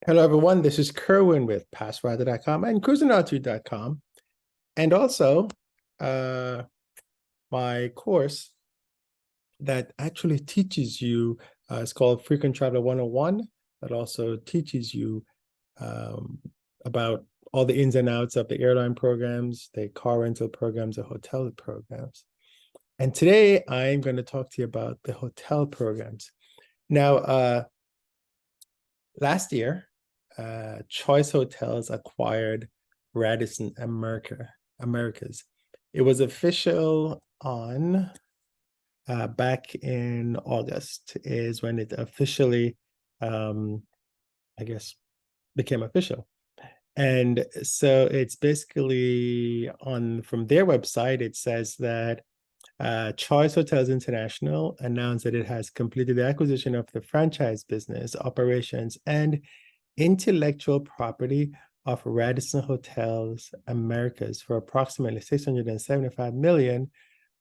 Hello, everyone. This is Kerwin with PassRider.com and CruisingAuto.com, and also uh, my course that actually teaches you. It's called Frequent Traveler 101. That also teaches you um, about all the ins and outs of the airline programs, the car rental programs, the hotel programs. And today I'm going to talk to you about the hotel programs. Now, last year, Choice Hotels acquired Radisson Americas. It was official on back in August is when it officially, I guess, became official. And so it's basically on from their website, it says that Choice Hotels International announced that it has completed the acquisition of the franchise business, operations, and intellectual property of Radisson Hotels Americas for approximately $675 million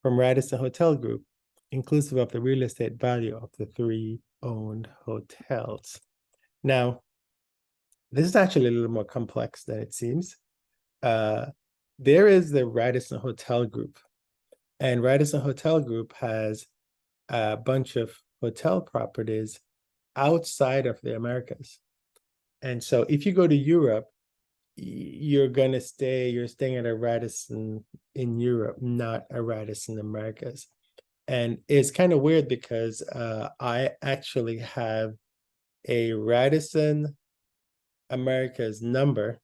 from Radisson Hotel Group, inclusive of the real estate value of the three owned hotels. Now, this is actually a little more complex than it seems. There is the Radisson Hotel Group, and Radisson Hotel Group has a bunch of hotel properties outside of the Americas. And so if you go to Europe, you're staying at a Radisson in Europe, not a Radisson Americas. And it's kind of weird because I actually have a Radisson Americas number.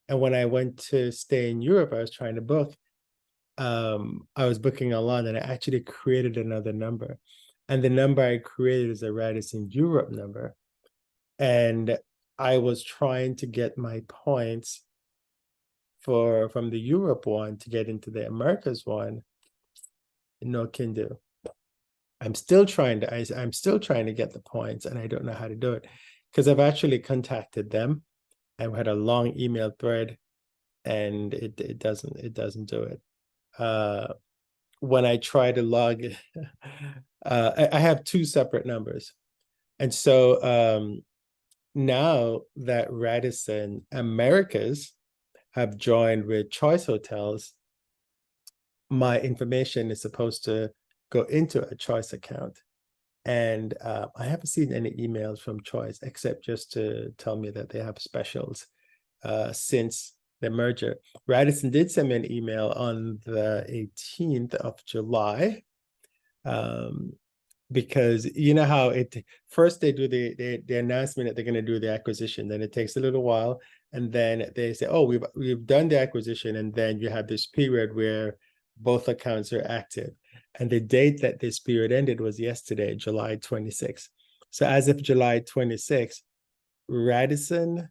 And when I went to stay in Europe, I was trying to book. I was booking online and I actually created another number. And the number I created is a Radisson Europe number. And I was trying to get my points from the Europe one to get into the Americas one. No can do. I'm still trying to get the points, and I don't know how to do it because I've actually contacted them. I've had a long email thread, and it doesn't do it. When I try to log, I have two separate numbers, and so now that Radisson Americas have joined with Choice Hotels, my information is supposed to go into a Choice account. And I haven't seen any emails from Choice except just to tell me that they have specials since the merger. Radisson did send me an email on the 18th of July because you know how it first they do the announcement that they're going to do the acquisition, then it takes a little while, and then they say, oh, we've done the acquisition, and then you have this period where both accounts are active. And the date that this period ended was yesterday, July 26th. So as of July 26th, Radisson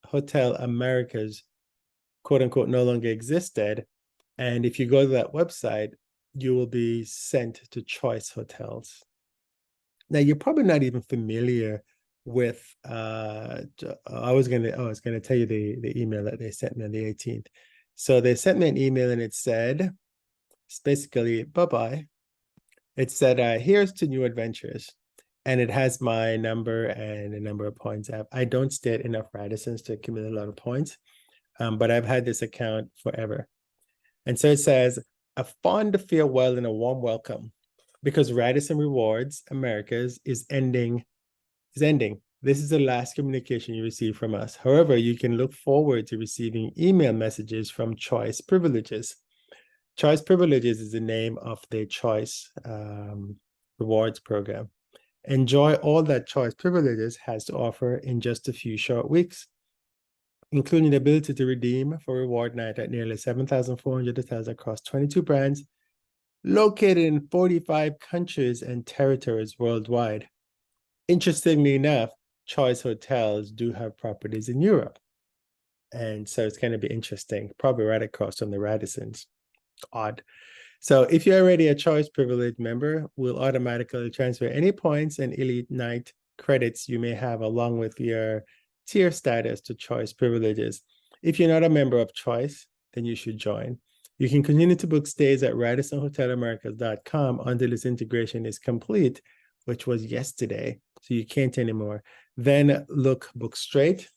Hotel Americas, quote unquote, no longer existed. And if you go to that website, you will be sent to Choice Hotels. Now, you're probably not even familiar with, I was gonna tell you the email that they sent me on the 18th. So they sent me an email and it said, it's basically, bye-bye. It said, here's to new adventures. And it has my number and the number of points I have. I don't stay at enough Radissons to accumulate a lot of points, but I've had this account forever. And so it says, a fond farewell and a warm welcome, because Radisson Rewards Americas is ending. This is the last communication you receive from us. However, you can look forward to receiving email messages from Choice Privileges. Choice Privileges is the name of the Choice Rewards program. Enjoy all that Choice Privileges has to offer in just a few short weeks, including the ability to redeem for reward night at nearly 7,400 hotels across 22 brands, located in 45 countries and territories worldwide. Interestingly enough, Choice Hotels do have properties in Europe. And so it's going to be interesting, probably right across from the Radissons. Odd. So if you're already a Choice Privilege member, we'll automatically transfer any points and Elite Night credits you may have along with your tier status to Choice Privileges. If you're not a member of Choice, then you should join. You can continue to book stays at RadissonHotelAmericas.com until this integration is complete, which was yesterday, so you can't anymore. Then book straight,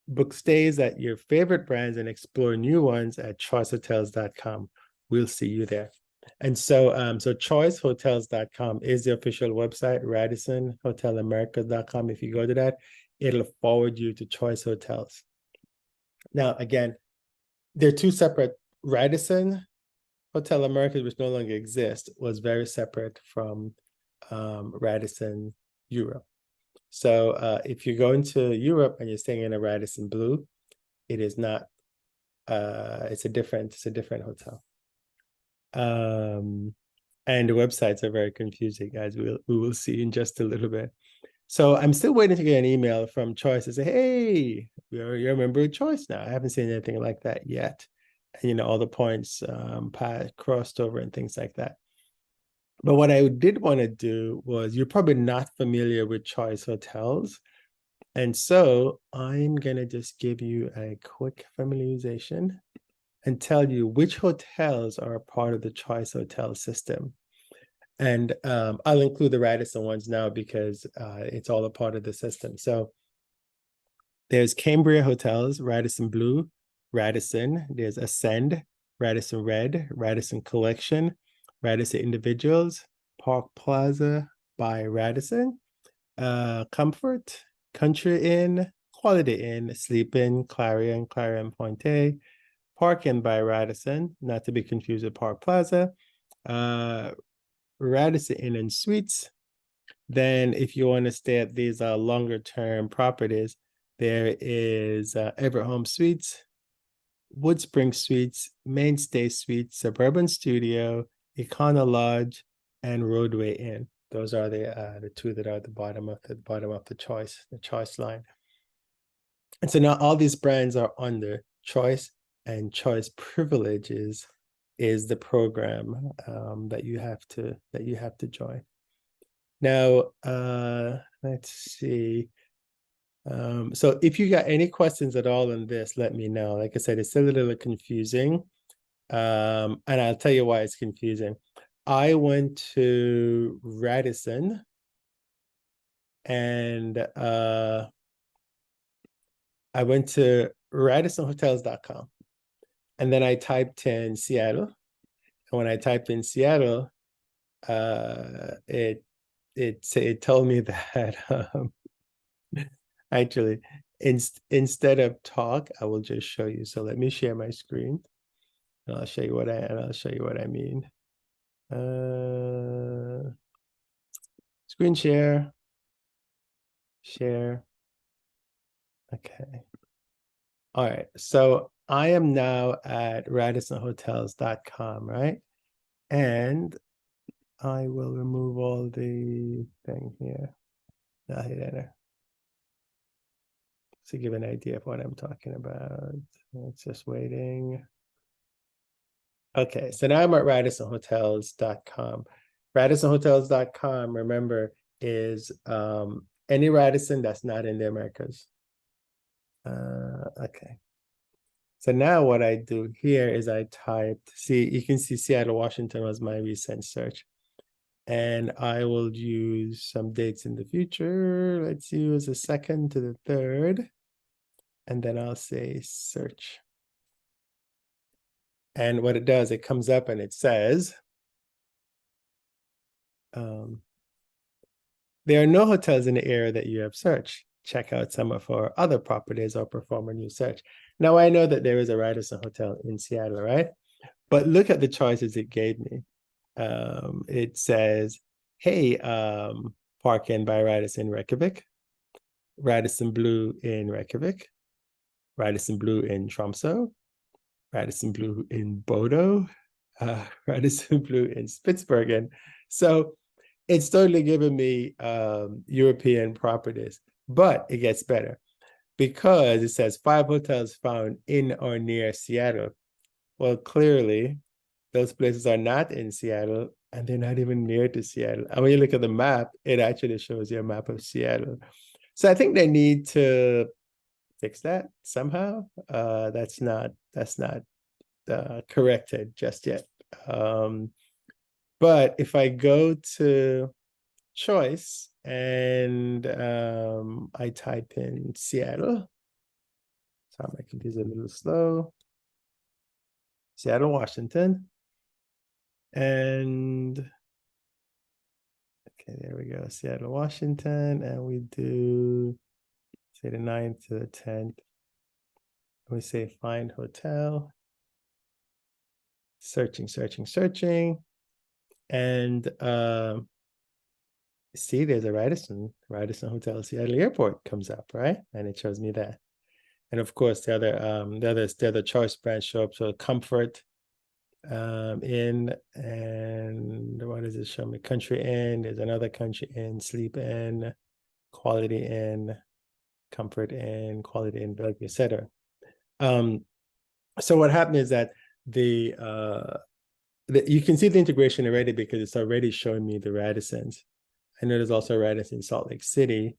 book stays at your favorite brands and explore new ones at choicehotels.com. We'll see you there. And so choicehotels.com is the official website, RadissonHotelAmerica.com. If you go to that, it'll forward you to Choice Hotels. Now, again, they're two separate. Radisson Hotel Americas, which no longer exists, was very separate from Radisson Europe. So if you're going to Europe and you're staying in a Radisson Blue, it is not. It's a different hotel. And the websites are very confusing, as we will see in just a little bit. So I'm still waiting to get an email from Choice to say, hey, you're a member of Choice now. I haven't seen anything like that yet. And, all the points crossed over and things like that. But what I did want to do was, you're probably not familiar with Choice Hotels. And so I'm going to just give you a quick familiarization and tell you which hotels are a part of the Choice Hotel system. And I'll include the Radisson ones now because it's all a part of the system. So there's Cambria Hotels, Radisson Blue, Radisson. There's Ascend, Radisson Red, Radisson Collection, Radisson Individuals, Park Plaza by Radisson, Comfort, Country Inn, Quality Inn, Sleep Inn, Clarion, Clarion Pointe, Park Inn by Radisson, not to be confused with Park Plaza, Radisson Inn and Suites. Then if you want to stay at these longer term properties, there is Everett Home Suites, Woodspring Suites, Mainstay Suites, Suburban Studio, Econo Lodge, and Roadway Inn. Those are the two that are at the bottom of the choice line. And so now all these brands are under Choice, and Choice Privileges is the program that you have to join. Now, let's see. So if you got any questions at all on this, let me know. Like I said, it's a little confusing. And I'll tell you why it's confusing. I went to Radisson and I went to RadissonHotels.com. And then I typed in Seattle. And when I typed in Seattle, it told me that actually instead of talk, I will just show you. So let me share my screen, and I'll show you what I mean. Screen share. Okay. All right. So I am now at RadissonHotels.com, right? And I will remove all the thing here. I'll hit enter to give an idea of what I'm talking about. It's just waiting. Okay, so now I'm at RadissonHotels.com. RadissonHotels.com, remember, is any Radisson that's not in the Americas. Okay. So now what I do here is I typed, you can see Seattle, Washington was my recent search. And I will use some dates in the future. Let's use the 2nd to the 3rd. And then I'll say search. And what it does, it comes up and it says, there are no hotels in the area that you have searched. Check out some of our other properties or perform a new search. Now I know that there is a Radisson Hotel in Seattle, right? But look at the choices it gave me. It says, hey, Park Inn by Radisson Reykjavik, Radisson Blue in Reykjavik, Radisson Blue in Tromsø, Radisson Blue in Bodo, Radisson Blue in Spitsbergen. So it's totally giving me European properties, but it gets better because it says 5 hotels found in or near Seattle. Well, clearly, those places are not in Seattle and they're not even near to Seattle. And when you look at the map, it actually shows you a map of Seattle. So I think they need to fix that somehow. That's not corrected just yet. But if I go to Choice and I type in Seattle. Sorry, my computer's a little slow. Seattle, Washington. And okay, there we go. Seattle, Washington. And we do say the 9th to the 10th. We say find hotel. Searching, searching, searching. And see, there's a Radisson Hotel Seattle Airport comes up, right? And it shows me that. And of course, the other choice brands show up. So Comfort Inn, and what does it show me? Country Inn. There's another Country Inn, Sleep Inn, Quality Inn, Comfort Inn, Quality Inn, etc. So what happened is that you can see the integration already because it's already showing me the Radissons. I know there's also a Radisson Salt Lake City,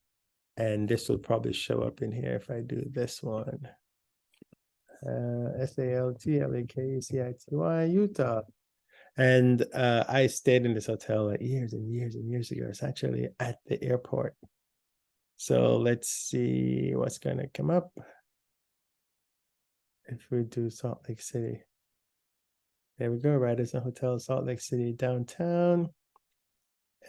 and this will probably show up in here if I do this one. SALTLAKCITY, Utah. And I stayed in this hotel like years and years and years ago. It's actually at the airport. So let's see what's going to come up if we do Salt Lake City. There we go, Radisson Hotel, Salt Lake City, downtown.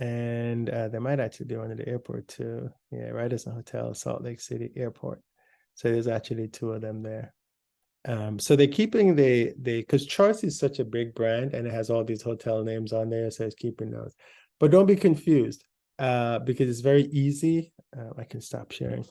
And they might actually be one at the airport too. Yeah, Radisson Hotel, Salt Lake City Airport. So there's actually two of them there. So they're keeping because Choice is such a big brand and it has all these hotel names on there, so it's keeping those. But don't be confused because it's very easy. I can stop sharing.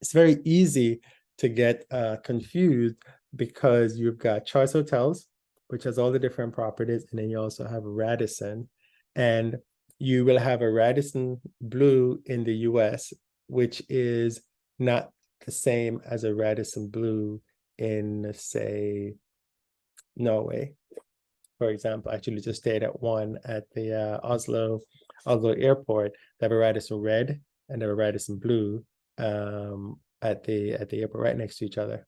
It's very easy to get confused because you've got Choice Hotels, which has all the different properties, and then you also have Radisson, and you will have a Radisson Blue in the US, which is not the same as a Radisson Blue in, say, Norway. For example, I actually just stayed at one at the Oslo airport. They have a Radisson Red and a Radisson Blue at the airport right next to each other.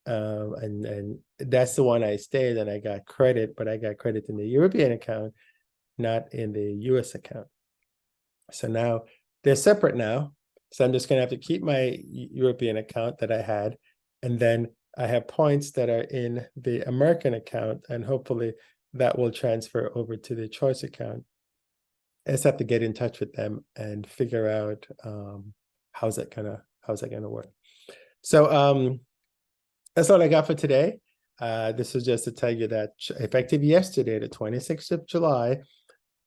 And that's the one I stayed, and I got credit, but I got credit in the European account, not in the US account. So now they're separate now. So I'm just going to have to keep my European account that I had, and then I have points that are in the American account, and hopefully that will transfer over to the Choice account. I just have to get in touch with them and figure out how's that gonna work. So that's all I got for today. This is just to tell you that effective yesterday, the 26th of July,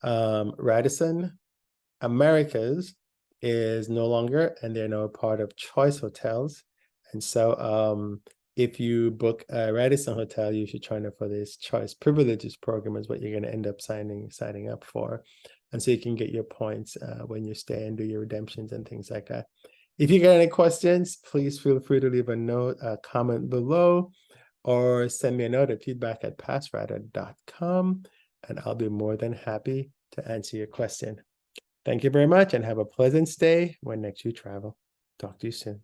Radisson Americas is no longer, and they're now a part of Choice Hotels. And so if you book a Radisson hotel, you should try for this Choice Privileges program is what you're going to end up signing up for. And so you can get your points when you stay and do your redemptions and things like that. If you got any questions, please feel free to leave a note, comment below, or send me a note at feedback@passradar.com, and I'll be more than happy to answer your question. Thank you very much, and have a pleasant stay when next you travel. Talk to you soon.